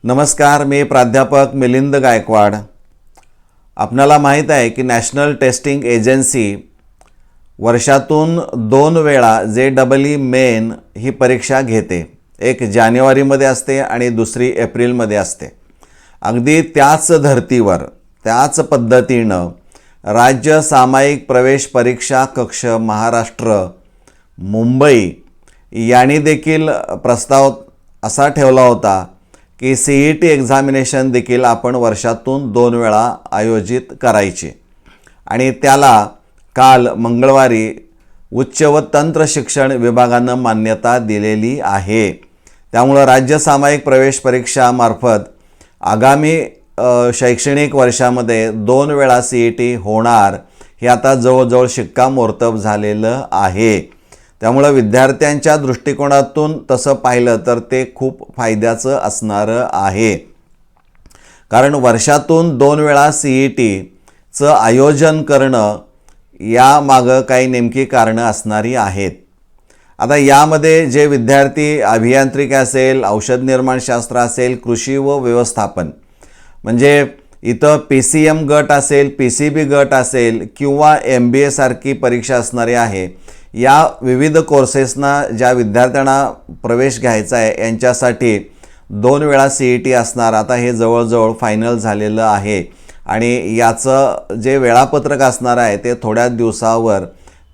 नमस्कार, मी प्राध्यापक मिलिंद गायकवाड। आपणाला माहीत आहे की नॅशनल टेस्टिंग एजन्सी वर्षातून 2 वेळा JEE मेन ही परीक्षा घेते। एक जानेवारीमध्ये असते आणि दुसरी एप्रिलमध्ये असते। अगदी त्याच धर्तीवर त्याच पद्धतीनं राज्य सामायिक प्रवेश परीक्षा कक्ष महाराष्ट्र मुंबई यांनी देखील प्रस्ताव असा ठेवला होता की CET एक्झामिनेशन देखील आपण वर्षातून 2 वेळा आयोजित करायचे आणि त्याला काल मंगळवारी उच्च व तंत्र शिक्षण विभागानं मान्यता दिलेली आहे। त्यामुळे राज्य सामायिक प्रवेश परीक्षा मार्फत आगामी शैक्षणिक वर्षामध्ये 2 वेळा CET होणार हे आता जवळजवळ शिक्कामोर्तब झालेलं आहे। त्यामुळे विद्यार्थ्यांच्या दृष्टिकोनातून तसं पाहिलं तर ते खूप फायद्याचं असणारं आहे, कारण वर्षातून 2 वेळा CETचं आयोजन करणं यामागं काही नेमकी कारणं असणारी आहेत। आता यामध्ये जे विद्यार्थी अभियांत्रिकी असेल, औषध निर्माणशास्त्र असेल, कृषी व व्यवस्थापन म्हणजे इथं PCM गट असेल, PCB गट असेल किंवा MBA सारखी परीक्षा असणारी आहे, या विविध कोर्सेसना ज्या विद्यार्थ्यांना प्रवेश घ्यायचा आहे यांच्यासाठी 2 वेळा CET असणार। आता हे जवळजवळ फायनल झालेलं आहे आणि याचं जे वेळापत्रक असणार आहे ते थोड्या दिवसावर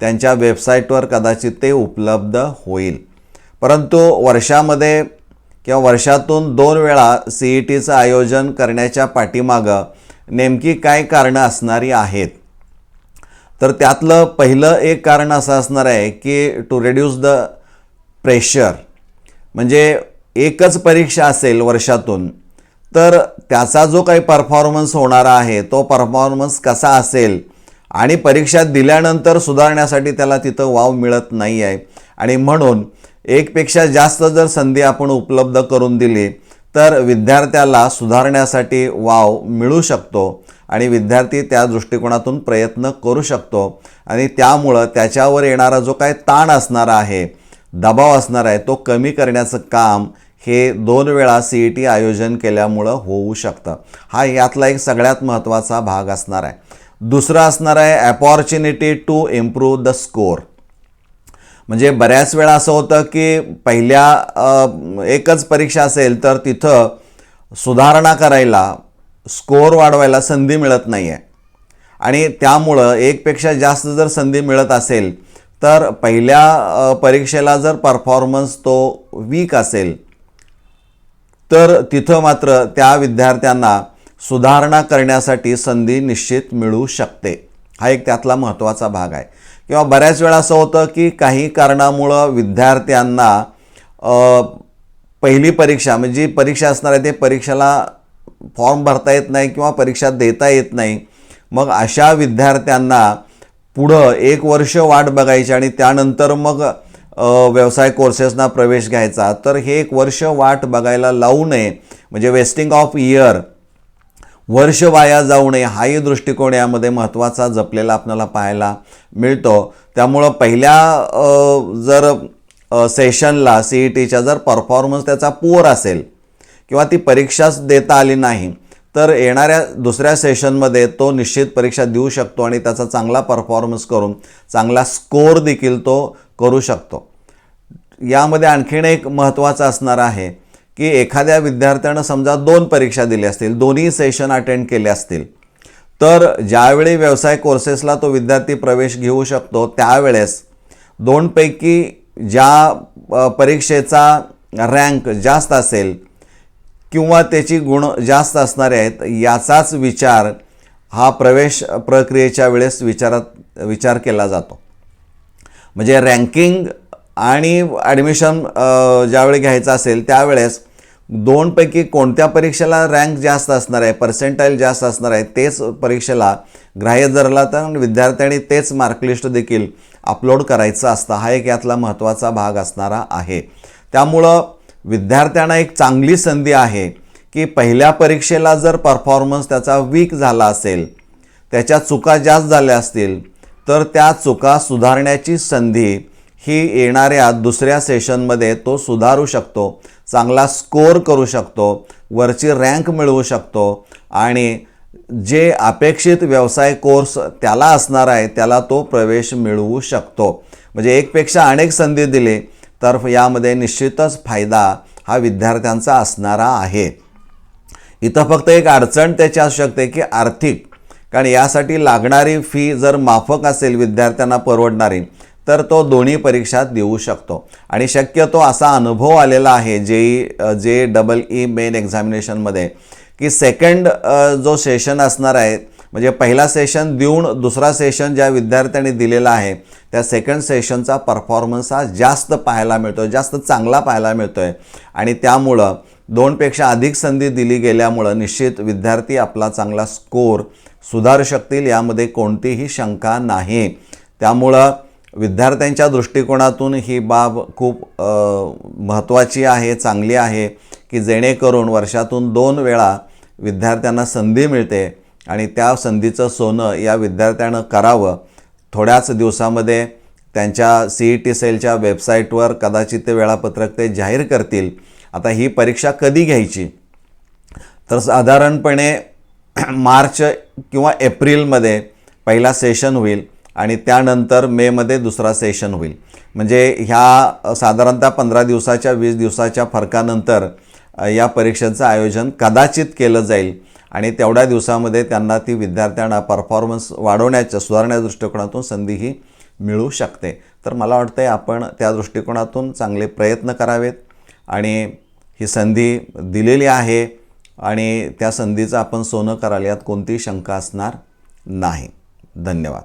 त्यांच्या वेबसाईटवर कदाचित ते उपलब्ध होईल। परंतु वर्षामध्ये किंवा वर्षातून 2 वेळा CETचं आयोजन करण्याच्या पाठीमागं नेमकी काय कारणं असणारी आहेत, तर त्यातलं पहिलं एक कारण असं असणार आहे की टू रिड्यूस द प्रेशर। म्हणजे एकच परीक्षा असेल वर्षातून तर त्याचा जो काही परफॉर्मन्स होणारा आहे तो परफॉर्मन्स कसा असेल आणि परीक्षा दिल्यानंतर सुधारण्यासाठी त्याला तिथं वाव मिळत नाही आहे आणि म्हणून एकपेक्षा जास्त जर संधी आपण उपलब्ध करून दिली तर विद्यार्थ्याला सुधारण्यासाठी वाव मिळू शकतो आणि विद्यार्थी त्या दृष्टिकोनातून प्रयत्न करू शकतो आणि त्यामुळं त्याच्यावर येणारा जो काही ताण असणार आहे, दबाव असणार आहे, तो कमी करण्याचं काम हे 2 वेळा CET आयोजन केल्यामुळं होऊ शकतं। हा यातला एक सगळ्यात महत्त्वाचा भाग असणार आहे। दुसरा असणार आहे opportunity to improve the score. म्हणजे बऱ्याच वेळा असं होतं की पहिल्या एकच परीक्षा असेल तर तिथं सुधारणा करायला, स्कोर वाढवायला संधी मिळत नाही आहे आणि त्यामुळं एकपेक्षा जास्त जर संधी मिळत असेल तर पहिल्या परीक्षेला जर परफॉर्मन्स तो वीक असेल तर तिथं मात्र त्या विद्यार्थ्यांना सुधारणा करण्यासाठी संधी निश्चित मिळू शकते। हा एक त्यातला महत्त्वाचा भाग आहे। किंवा बऱ्याच वेळा असं होतं की काही कारणामुळं विद्यार्थ्यांना पहिली परीक्षा म्हणजे परीक्षा असणार आहे ते परीक्षेला फॉर्म भरता येत नाही किंवा परीक्षा देता येत नाही। मग अशा विद्यार्थ्यांना पुढं 1 वर्ष वाट बघायची आणि त्यानंतर मग व्यवसाय कोर्सेसना प्रवेश घ्यायचा, तर हे 1 वर्ष वाट बघायला लावू नये, म्हणजे वेस्टिंग ऑफ इयर, वर्ष वाया जाऊ नये, हाही दृष्टिकोन यामध्ये महत्त्वाचा जपलेला आपल्याला पाहायला मिळतो। त्यामुळं पहिल्या जर सेशनला CETच्या जर परफॉर्मन्स त्याचा पुअर असेल किंवा ती परीक्षाच देता आली नाही तर येणाऱ्या दुसऱ्या सेशनमध्ये तो निश्चित परीक्षा देऊ शकतो आणि त्याचा चांगला परफॉर्मन्स करून चांगला स्कोर देखील तो करू शकतो। यामध्ये आणखीन एक महत्त्वाचं असणार आहे की एखाद्या विद्यार्थ्यानं समजा 2 परीक्षा दिल्या असतील, दोन्ही सेशन अटेंड केले असतील, तर ज्यावेळी व्यवसाय कोर्सेसला तो विद्यार्थी प्रवेश घेऊ शकतो त्यावेळेस 2 पैकी ज्या परीक्षेचा रँक जास्त असेल किंवा त्याची गुण जास्त असणारे आहेत याचाच विचार हा प्रवेश प्रक्रियेच्या वेळेस विचार केला जातो। म्हणजे रँकिंग आणि ॲडमिशन ज्यावेळी घ्यायचं असेल त्यावेळेस 2 पैकी कोणत्या परीक्षेला रँक जास्त असणार आहे, पर्सेंटाईल जास्त असणार आहे, तेच परीक्षेला ग्राह्य धरला तर विद्यार्थ्यांनी तेच मार्कलिस्ट देखील अपलोड करायचं असतं। हा एक यातला महत्त्वाचा भाग असणारा आहे। त्यामुळं विद्यार्थ्यांना एक चांगली संधी आहे की पहिल्या परीक्षेला जर परफॉर्मन्स त्याचा वीक झाला असेल, त्याच्या चुका जास्त झाल्या असतील तर त्या चुका सुधारण्याची संधी ही येणाऱ्या दुसऱ्या सेशनमध्ये तो सुधारू शकतो, चांगला स्कोर करू शकतो, वरची रँक मिळवू शकतो आणि जे अपेक्षित व्यवसाय कोर्स त्याला असणार आहे त्याला तो प्रवेश मिळवू शकतो. म्हणजे एकपेक्षा अनेक संधी दिली तर यामध्ये निश्चितच फायदा हा विद्यार्थ्यांचा असणारा आहे. इथं फक्त एक अडचण त्याची असू शकते की आर्थिक, कारण यासाठी लागणारी फी जर माफक असेल विद्यार्थ्यांना परवडणारी तर तो दोन्ही परीक्षा देऊ शकतो. आणि शक्यतो असा अनुभव आलेला आहे JEE मेन एक्झामिनेशनमध्ये की सेकंड जो सेशन असणार आहे, म्हणजे पहिला सेशन देऊन दुसरा सेशन ज्या विद्यार्थ्यांनी दिलेला आहे त्या सेकंड सेशनचा परफॉर्मन्स हा जास्त पाहायला मिळतो, जास्त चांगला पाहायला मिळतो आहे. आणि त्यामुळं 2पेक्षा अधिक संधी दिली गेल्यामुळं निश्चित विद्यार्थी आपला चांगला स्कोर सुधारू शकतील, यामध्ये कोणतीही शंका नाही. त्यामुळं विद्यार्थ्यांच्या दृष्टिकोनातून ही बाब खूप महत्त्वाची आहे, चांगली आहे की जेणेकरून वर्षातून 2 वेळा विद्यार्थ्यांना संधी मिळते आणि त्या संधीचं सोनं या विद्यार्थ्यानं करावं. थोड्याच दिवसामध्ये त्यांच्या CET सेलच्या वेबसाईटवर कदाचित ते वेळापत्रक ते जाहीर करतील. आता ही परीक्षा कधी घ्यायची तर साधारणपणे मार्च किंवा एप्रिलमध्ये पहिला सेशन होईल आणि त्यानंतर मेमध्ये दुसरा सेशन होईल. म्हणजे ह्या साधारणतः 15 दिवसाच्या 20 दिवसाच्या फरकानंतर या परीक्षेचं आयोजन कदाचित केलं जाईल आणि तेवढ्या दिवसामध्ये त्यांना ती विद्यार्थ्यांना परफॉर्मन्स वाढवण्याच्या सुधारण्याच्या दृष्टिकोनातून संधीही मिळू शकते. तर मला वाटतं आपण त्या दृष्टिकोनातून चांगले प्रयत्न करावेत आणि ही संधी दिलेली आहे आणि त्या संधीचं आपण सोनं कराल यात कोणतीही शंका असणार नाही. धन्यवाद.